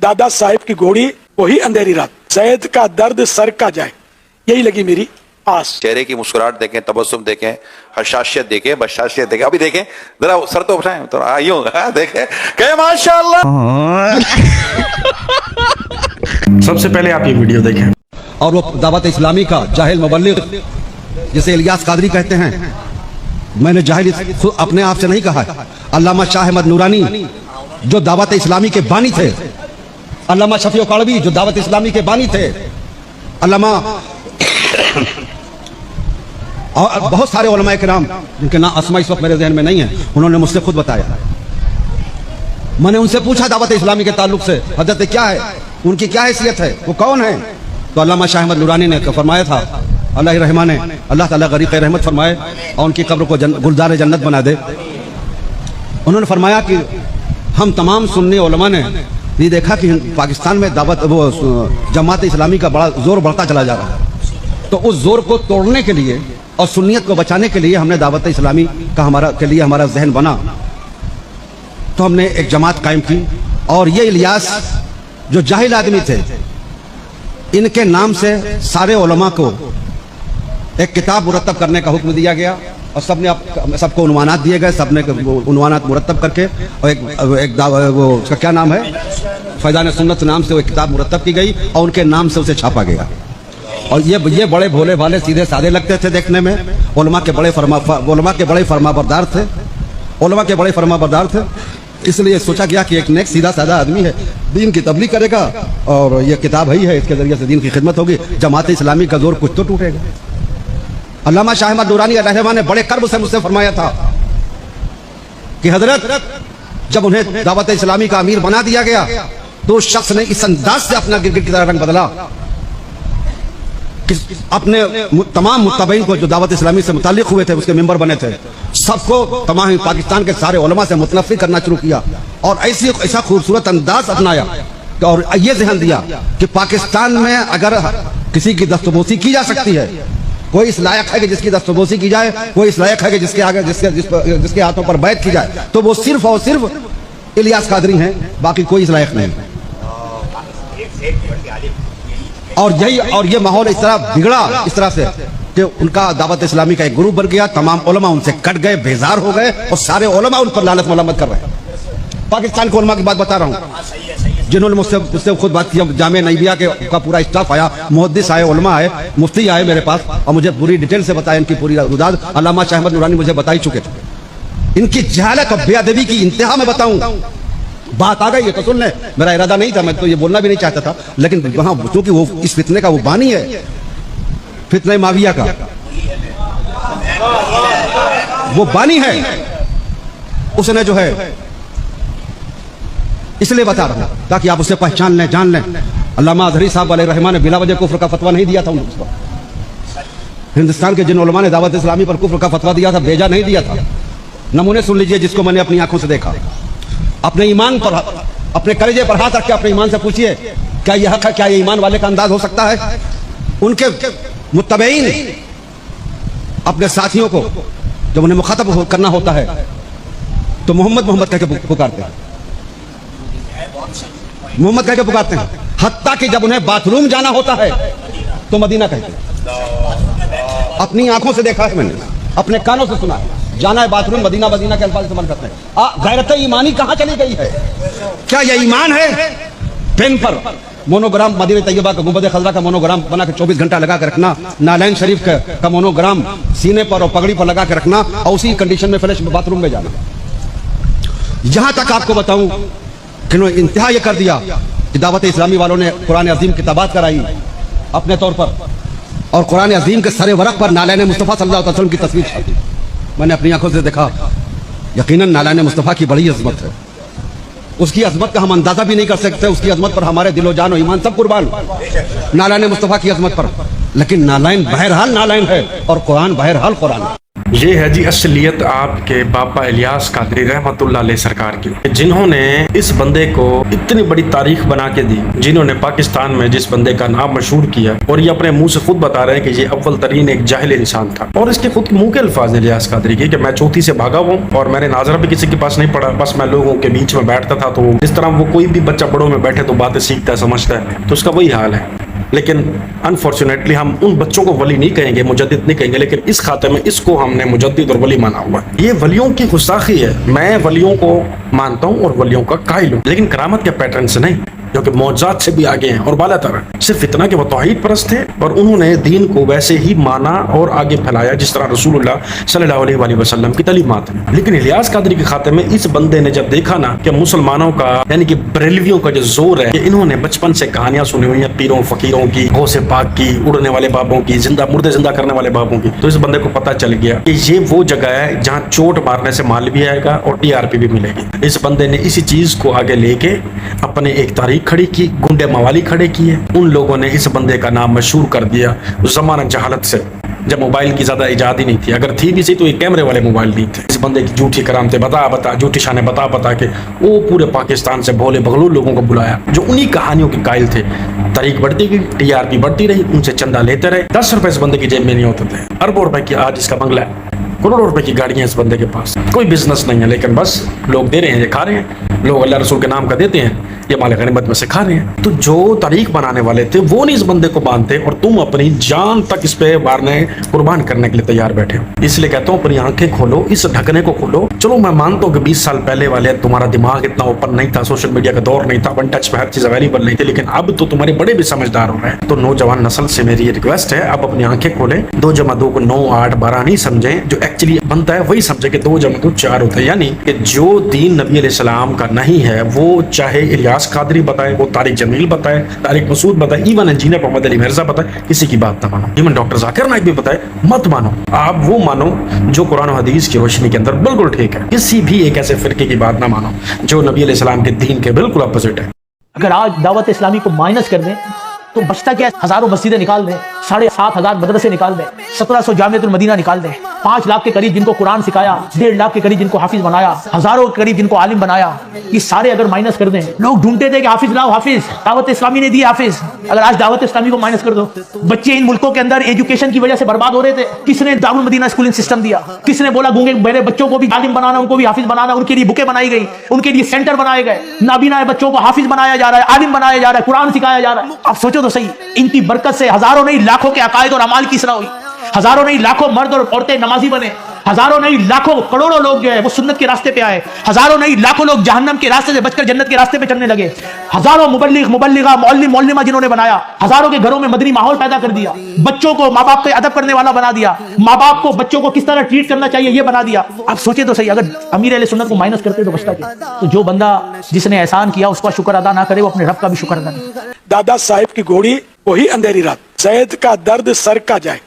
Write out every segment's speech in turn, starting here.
दादा साहिब की घोड़ी वही अंधेरी रात, सैयद का दर्द सर का जाए, यही लगी मेरी आस। चेहरे की मुस्कुराहट देखें, तबस्सुम देखें, हर्षाशियत देखें, बशाशियत देखें। अभी देखें जरा सर तो उठाएं, तो आइयो देखें कहे माशाअल्लाह। सबसे पहले आप ये वीडियो देखें। और वो दावत इस्लामी का जाहिल मुबल्लिग जिसे इलियास कादरी कहते हैं, मैंने जाहिल अपने आप से नहीं कहा है, अल्लामा शाह अहमद नूरानी जो दावत इस्लामी के बानी थे, अल्लामा शफी कालवी जो दावत इस्लामी के बानी थे, अल्लामा और बहुत सारे उलमा किराम जिनके नाम अस्मा इस वक्त मेरे ज़हन में नहीं है, उन्होंने मुझसे खुद बताया। मैंने उनसे पूछा दावत इस्लामी के ताल्लुक से हजरत क्या है, उनकी क्या हैसियत है, वो कौन है? तो अल्लामा शाह अहमद नूरानी ने फरमाया था, अल्लाह रहमान है, अल्लाह ताला गरीक़ रहमत फरमाए और उनकी कब्र को गुलजार जन्नत बना दे। उन्होंने फरमाया कि हम तमाम सुन्नी उलमा ने ये देखा कि पाकिस्तान में दावत वो जमात इस्लामी का बड़ा जोर बढ़ता चला जा रहा है, तो उस जोर को तोड़ने के लिए और सुन्नियत को बचाने के लिए हमने दावत इस्लामी का हमारा जहन बना, तो हमने एक जमात कायम की। और ये इलियास जो जाहिल आदमी थे, इनके नाम से सारे उलमा को एक किताब मुरतब करने का हुक्म दिया गया और सबको उन्वानात दिए गए, सबने उन्वानात मुरतब करके और एक वो उसका क्या नाम है, फैज़ान सुन्नत नाम से वो किताब मुरतब की गई और उनके नाम से उसे छापा गया। और ये बड़े भोले भाले सीधे साधे लगते थे देखने में, उलमा के बड़े फरमाबरदार थे, उलमा के बड़े फरमाबरदार थे। इसलिए सोचा गया कि एक नेक सीधा साधा आदमी है, दीन की तबलीग करेगा और ये किताब ही है, इसके जरिए से दीन की खिदमत होगी, जमात इस्लामी का जोर कुछ तो टूटेगा। अल्लामा शाह अहमद नूरानी रहमान ने बड़े कर्ब से मुझसे फरमाया था कि हजरत जब उन्हें दावत इस्लामी का अमीर बना दिया गया तो उस शख्स ने इस अंदाज से अपना गिरगिट की तरह रंग बदला कि अपने तमाम मुत्तबईन को जो दावत इस्लामी से मुताल्लिक हुए थे, उसके मेंबर बने थे, सबको तमाम पाकिस्तान के सारे उलमा से मुतनफ़ी करना शुरू किया और ऐसा खूबसूरत अंदाज अपनाया और ये जहन दिया कि पाकिस्तान में अगर किसी की दस्तबोसी की जा सकती है, कोई इस लायक है कि जिसकी दस्तबोसी की जाए, कोई इस लायक है कि जिसके आगे जिसके हाथों पर बैत की जाए, तो वो सिर्फ और सिर्फ इलियास कादरी हैं, बाकी कोई इस लायक नहीं। और ये माहौल इस तरह बिगड़ा इस तरह से कि उनका दावत इस्लामी का एक ग्रुप बन गया, तमाम उलमा उनसे कट गए, बेजार हो गए और सारे उलमा उन पर लानत मलमत कर रहे हैं। पाकिस्तान के उलमा की बात बता रहा हूँ, जिन्होंने मुझसे खुद बात की, जामे नईबिया का पूरा स्टाफ आया, मुहद्दिस आए, उलमा आए, मुफ्ती आए मेरे पास और मुझे पूरी डिटेल से बताया, इनकी पूरी रुदाद अल्लामा शाह अहमद नूरानी मुझे बता ही चुके थे। इनकी जहालत और बेअदबी की इंतहा में बताऊं, बात आ गई है तो सुन ले, मेरा इरादा नहीं था, मैं तो ये बोलना भी नहीं चाहता था, लेकिन वहां क्योंकि वो इस फितने का वो बानी है, फितने माविया का वो बानी है, उसने जो है, इसलिए बता रहा हूं ताकि आप उसे पहचान लें, जान लें। अल्लामा अज़हरी साहब अलैहि रहमान ने बिला वजह कुफ्र का फतवा नहीं दिया था उस पर। हिंदुस्तान के जिन उलमा ने दावत इस्लामी पर कुफ्र का फतवा दिया था, बेजा नहीं दिया था। नमूने सुन लीजिए जिसको मैंने अपनी आंखों से देखा। अपने ईमान पर, अपने कलेजे पर हाथ रख के अपने ईमान से पूछिए, क्या यह हक है, क्या ये ईमान वाले का अंदाज हो सकता है? उनके मुत्तबईन अपने साथियों को जब उन्हें मुखातब करना होता है तो मोहम्मद कह के पुकारते हैं, मोहम्मद कह के पुकारते हैं, हत्ता कि जब उन्हें बाथरूम जाना होता है तो मदीना कहते हैं। अपनी आंखों से देखा है मैंने, अपने कानों से सुना है, जाना है बाथरूम, मदीना मदीना के अल्फाज इस्तेमाल करते हैं। गैरत ईमानी कहां चली गई है? क्या यह ईमान है? पेन पर मोनोग्राम मदीना तैयबा का, गुंबद खजरा का मोनोग्राम बना के 24 घंटा लगा के रखना, नालैन शरीफ का मोनोग्राम सीने पर और पगड़ी पर लगा के रखना और उसी कंडीशन में फ्लैश बाथरूम में जाना। यहां तक आपको बताऊं कि इंतहा ये कर दिया कि दावत इस्लामी वालों ने कुरान अजीम की किताबात कराई अपने तौर पर और कुरान अजीम के सरे वरक पर नालैन मुस्तफ़ा सल्लल्लाहु अलैहि वसल्लम की तस्वीर छापी। मैंने अपनी आंखों से देखा, यकीनन नालैन मुस्तफ़ा की बड़ी अजमत है, उसकी अजमत का हम अंदाजा भी नहीं कर सकते, उसकी अजमत पर हमारे दिलो जान और ईमान सब कुर्बान, नालैन मुस्तफ़ा की अजमत पर। लेकिन नालैन बहरहाल नालैन है और कुरान बहरहाल कुरान है। یہ ہے جی اصلیت آپ کے باپا الیاس قادری رحمتullah علیہ سرکار کی، جنہوں نے اس بندے کو اتنی بڑی تاریخ بنا کے دی، جنہوں نے پاکستان میں جس بندے کا نام مشہور کیا، اور یہ اپنے منہ سے خود بتا رہے ہیں کہ یہ اول ترین ایک جاہل انسان تھا، اور اس کے خود منہ کے الفاظ ہیں الیاس قادری کے کہ میں چوتھی سے بھاگا ہوں اور میں نے ناظرہ بھی کسی کے پاس نہیں پڑھا، بس میں لوگوں کے بیچ میں بیٹھتا تھا، تو جس طرح وہ کوئی بھی بچہ بڑوں میں بیٹھے تو باتیں سیکھتا ہے، سمجھتا ہے، تو اس کا وہی حال ہے۔ لیکن انفارچونیٹلی ہم ان بچوں کو ولی نہیں کہیں گے، مجدد نہیں کہیں گے، لیکن اس خاطر میں اس کو ہم نے مجدد اور ولی مانا ہوا ہے۔ یہ ولیوں کی گستاخی ہے، میں ولیوں کو مانتا ہوں اور ولیوں کا قائل ہوں، لیکن کرامت کے پیٹرن سے نہیں، جو کہ معجزات سے بھی آگے ہیں اور بالا تر ہیں۔ صرف اتنا کہ وہ توحید پرست تھے اور انہوں نے دین کو ویسے ہی مانا اور آگے پھیلایا جس طرح رسول اللہ صلی اللہ علیہ وآلہ وسلم کی تعلیمات ہیں۔ لیکن الیاس قادری کے خاتے میں اس بندے نے جب دیکھا نا کہ مسلمانوں کا یعنی کہ بریلویوں کا جو زور ہے کہ انہوں نے بچپن سے کہانیاں سنی ہوئی ہیں پیروں فقیروں کی، غوث پاک کی، اڑنے والے بابوں کی، زندہ مردے زندہ کرنے والے بابوں کی، تو اس بندے کو پتہ چل گیا کہ یہ وہ جگہ ہے جہاں چوٹ مارنے سے مال بھی آئے گا اور TRP بھی ملے گی۔ اس بندے نے اسی چیز کو آگے لے کے اپنے ایک تاریخ کھڑی کی، گنڈے موالی کھڑے کیے، ان لوگوں نے اس بندے کا نام مشہور کر دیا زمانہ جہالت سے، جب موبائل کی زیادہ ایجاد ہی نہیں تھی، اگر تھی بھی سی تو یہ کیمرے والے موبائل نہیں تھے۔ اس بندے کی جھوٹی کرامتیں بتا جھوٹی شانیں بتا کے وہ پورے پاکستان سے بھولے بغلول لوگوں کو بلایا جو انہی کہانیوں کے قائل تھے۔ تاریخ بڑھتی گئی، TRP بڑھتی رہی، ان سے چندہ لیتے رہے، 10 روپے اس بندے کی جیب میں نہیں ہوتے تھے، اربوں روپے کی آج اس کا بنگلہ ہے، کروڑوں روپے کی گاڑیاں اس بندے کے پاس، کوئی بزنس نہیں ہے، لیکن بس لوگ دے رہے ہیں، یہ کھا رہے ہیں، لوگ اللہ رسول کے نام کا دیتے ہیں، یہ مال غنیمت میں سے کھا رہے ہیں۔ تو جو تاریخ بنانے والے تھے وہ نہیں اس بندے کو مانتے اور تم اپنی جان تک اس پہ مارنے قربان کرنے کے لیے تیار بیٹھے ہو۔ اس لیے کہتا ہوں اپنی آنکھیں کھولو، اس ڈھکنے کو کھولو۔ چلو میں مانتا ہوں کہ 20 سال پہلے والے تمہارا دماغ اتنا اوپن نہیں تھا، سوشل میڈیا کا دور نہیں تھا، ون ٹچ پہ ہر چیز اویلیبل نہیں تھی، لیکن اب تو تمہارے بڑے بھی سمجھدار ہو رہے ہیں۔ تو نوجوان نسل سے میری یہ ریکویسٹ ہے، اب اپنی آنکھیں کھولیں، 2 + 2 کو 9 8 12 نہیں سمجھیں، جو ایکچولی بنتا ہے وہی سمجھے کہ 2 + 2 4 ہوتا ہے، یعنی کہ جو دین نبی علیہ السلام کا نہیں ہے وہ چاہے الیاس قادری بتائے، وہ طارق جمیل بتائے، طارق مسعود بتائے، ایون انجینئر محمد علی مرزا بتائے، کسی کی بات نہ مانو، ایون ڈاکٹر ذاکر نائک بھی بتائے، مت مانو، آپ وہ مانو جو قرآن و حدیث کی روشنی کے اندر بالکل ٹھیک ہے۔ کسی بھی ایک ایسے فرقے کی بات نہ مانو جو نبی علیہ السلام کے دین کے بالکل اپوزٹ ہے۔ اگر آج دعوت اسلامی کو مائنس کر دیں تو بچتا کیا؟ ہزاروں مسجدیں نکال دیں، 7,500 مدرسے نکال دیں، 1700 جامعۃ المدینہ نکال دیں، 5 لاکھ کے قریب جن کو قرآن سکھایا، 1.5 لاکھ کے قریب جن کو حافظ بنایا، ہزاروں کے قریب جن کو عالم بنایا، یہ سارے اگر مائنس کر دیں۔ لوگ ڈھونڈتے تھے کہ حافظ لاؤ، حافظ دعوت اسلامی نے دی حافظ، اگر آج دعوت اسلامی کو مائنس کر دو، بچے ان ملکوں کے اندر ایجوکیشن کی وجہ سے برباد ہو رہے تھے، کس نے دارالمدینہ اسکولنگ سسٹم دیا؟ کس نے بولا گونگے بہرے بچوں کو بھی عالم بنانا، ان کو بھی حافظ بنانا، ان کے لیے بکیں بنائی گئی، ان کے لیے سینٹر بنائے گئے، نابینا بچوں کو حافظ بنایا جا رہا ہے، عالم بنایا جا رہا ہے، قرآن سکھایا جا رہا ہے۔ آپ سوچو تو صحیح، ان کی برکت سے ہزاروں نہیں لاکھوں کے عقائد اور اعمال کی اصلاح ہوئی، ہزاروں نہیں لاکھوں مرد اور عورتیں نمازی بنے، ہزاروں نہیں لاکھوں کروڑوں لوگ جو ہے وہ سنت کے راستے پہ آئے، ہزاروں نہیں لاکھوں لوگ جہنم کے راستے سے بچ کر جنت کے راستے پہ چلنے لگے، ہزاروں مبلغ مبلغہ معلم معلمہ جنہوں نے بنایا، ہزاروں کے گھروں میں مدنی ماحول پیدا کر دیا، بچوں کو ماں باپ کے ادب کرنے والا بنا دیا، ماں باپ کو بچوں کو کس طرح ٹریٹ کرنا چاہیے یہ بنا دیا۔ آپ سوچے تو صحیح، اگر امیر اہل سنت کو مائنس کرتے تو بچتا کیا؟ تو جو بندہ جس نے احسان کیا اس کا شکر ادا نہ کرے وہ اپنے رب کا بھی شکر ادا نہیں کرے۔ दादा साहिब की घोड़ी वही अंधेरी रात, जैद का दर्द सर का जाए,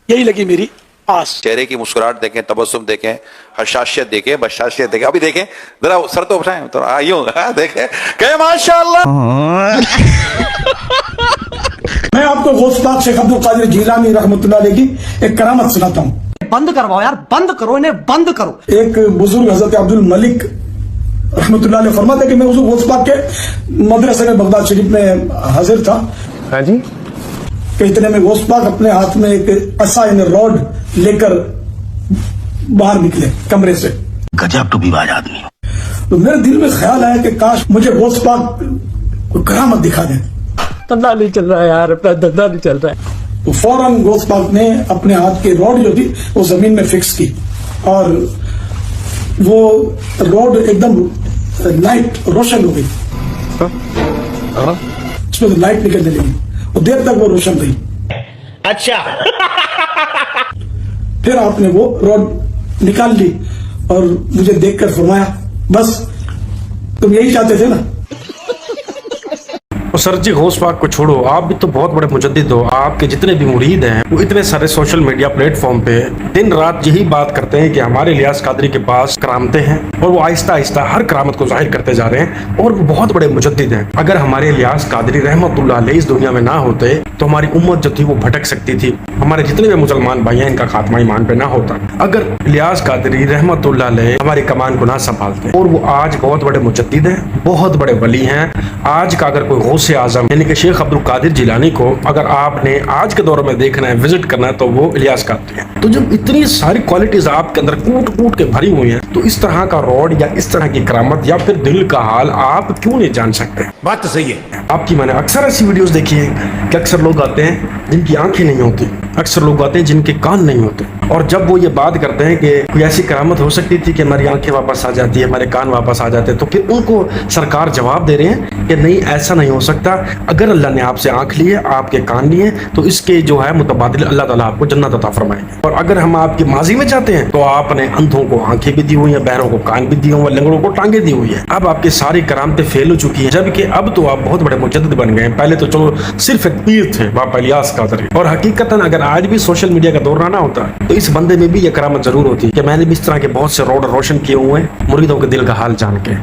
यही लगी मेरी आस। चेहरे की मुस्कुराहट देखें, तबस्सुम देखें, हर्षाशियत देखें, बशाशियत देखें। अभी देखें जरा सर तो उठाएं, तो यूं देखें, कहे माशाअल्लाह। मैं आपको गौस पाक शेख अब्दुल कादिर जीलानी रहमतुल्लाह अलैह की एक करामत सुनाता हूँ। बंद करवाओ यार, बंद करो इन्हें, बंद करो। एक बुजुर्ग हजरत अब्दुल मलिक रहमतुल्लाह अलैह फरमाते कि मैं उस गौस पाक के मदरसे में बगदाद शरीफ में हाजिर था। हाँ जी। कि इतने में गौस पाक अपने हाथ में एक असा यानी रॉड लेकर बाहर निकले कमरे से। गजब तो बीवाज आदमी। तो मेरे दिल में ख्याल आया कि काश मुझे गौस पाक कोई करामत दिखा दे। धंधा नहीं चल रहा है यार, अपना धंधा नहीं चल रहा है। तो फौरन गौस पाक ने अपने हाथ की रॉड जो थी वो जमीन में फिक्स की और वो रॉड एकदम लाइट रोशन हो गई, उसमें लाइट निकलने लगी और देर तक वो रोशन रही। अच्छा। फिर आपने वो रॉड निकाल ली और मुझे देखकर फरमाया बस तुम यही चाहते थे ना। सरजी गौस पाक को छोड़ो, आप भी तो बहुत बड़े मुजद्दिद हो। आपके जितने भी मुरीद हैं वो इतने सारे सोशल मीडिया प्लेटफॉर्म पे दिन रात यही बात करते हैं कि हमारे इलियास कादरी के पास करामतें हैं, और वो आहिस्ता आहिस्ता हर करामत को जाहिर करते जा रहे हैं, और वो बहुत बड़े मुजद्दिद हैं। अगर हमारे इलियास कादरी रहमतुल्लाह अलैह इस दुनिया में ना होते तो हमारी उम्मत जो थी वो भटक सकती थी, हमारे जितने भी मुसलमान भाई हैं इनका खात्मा ईमान पे ना होता। अगर इलियास कादरी रहमतुल्लाह अलैह हमारी कमान को ना संभालते, और वो आज बहुत बड़े मुजद्दिद हैं, बहुत बड़े वली हैं। आज का अगर कोई गौसे आजम यानी कि शेख अब्दुल कादिर जिलानी को अगर आपने आज के दौर में देखना है, विजिट करना है, तो वो इलियास कादरी है। तो जब इतनी सारी क्वालिटीज आपके अंदर कूट कूट के भरी हुई हैं, तो इस तरह का रॉड या इस तरह की करामत या फिर दिल का हाल आप क्यों नहीं जान सकते? बात तो सही है। आपकी मैंने अक्सर ऐसी वीडियोस देखी है कि अक्सर लोग आते हैं जिनकी आंखें नहीं होती, अक्सर लोग आते हैं जिनके कान नहीं होते, और जब वो ये बात करते हैं कि कोई ऐसी करामत हो सकती थी कि हमारी आंखें वापस आ जाती है, हमारे कान वापस आ जाते, तो फिर उनको सरकार जवाब दे रहे हैं कि नहीं, ऐसा नहीं हो सकता। अगर अल्लाह ने आपसे आंख ली है, आपके कान लिए, तो इसके जो है मुतबादिल अल्लाह ताला आपको जन्नत अता फरमाएंगे। और अगर हम आपकी माजी में चाहते हैं तो आपने अंधों को आंखें भी दी हुई हैं, बहरों को कान भी दिए हुए, लंगड़ों को टांगे दी हुई है। अब आपकी सारी करामतें फेल हो चुकी हैं, जबकि अब तो आप बहुत बड़े मुजद्दिद बन गए हैं। पहले तो चलो सिर्फ एक पीर थे बाबा इलियास कादरी, और हकीकतन अगर आज भी सोशल मीडिया का दौर ना होता तो इस बंदे में भी ये करामत जरूर होती कि मैंने भी इस तरह के बहुत से रोड रोशन किए हुए हैं मुरीदों के दिल का हाल जान के।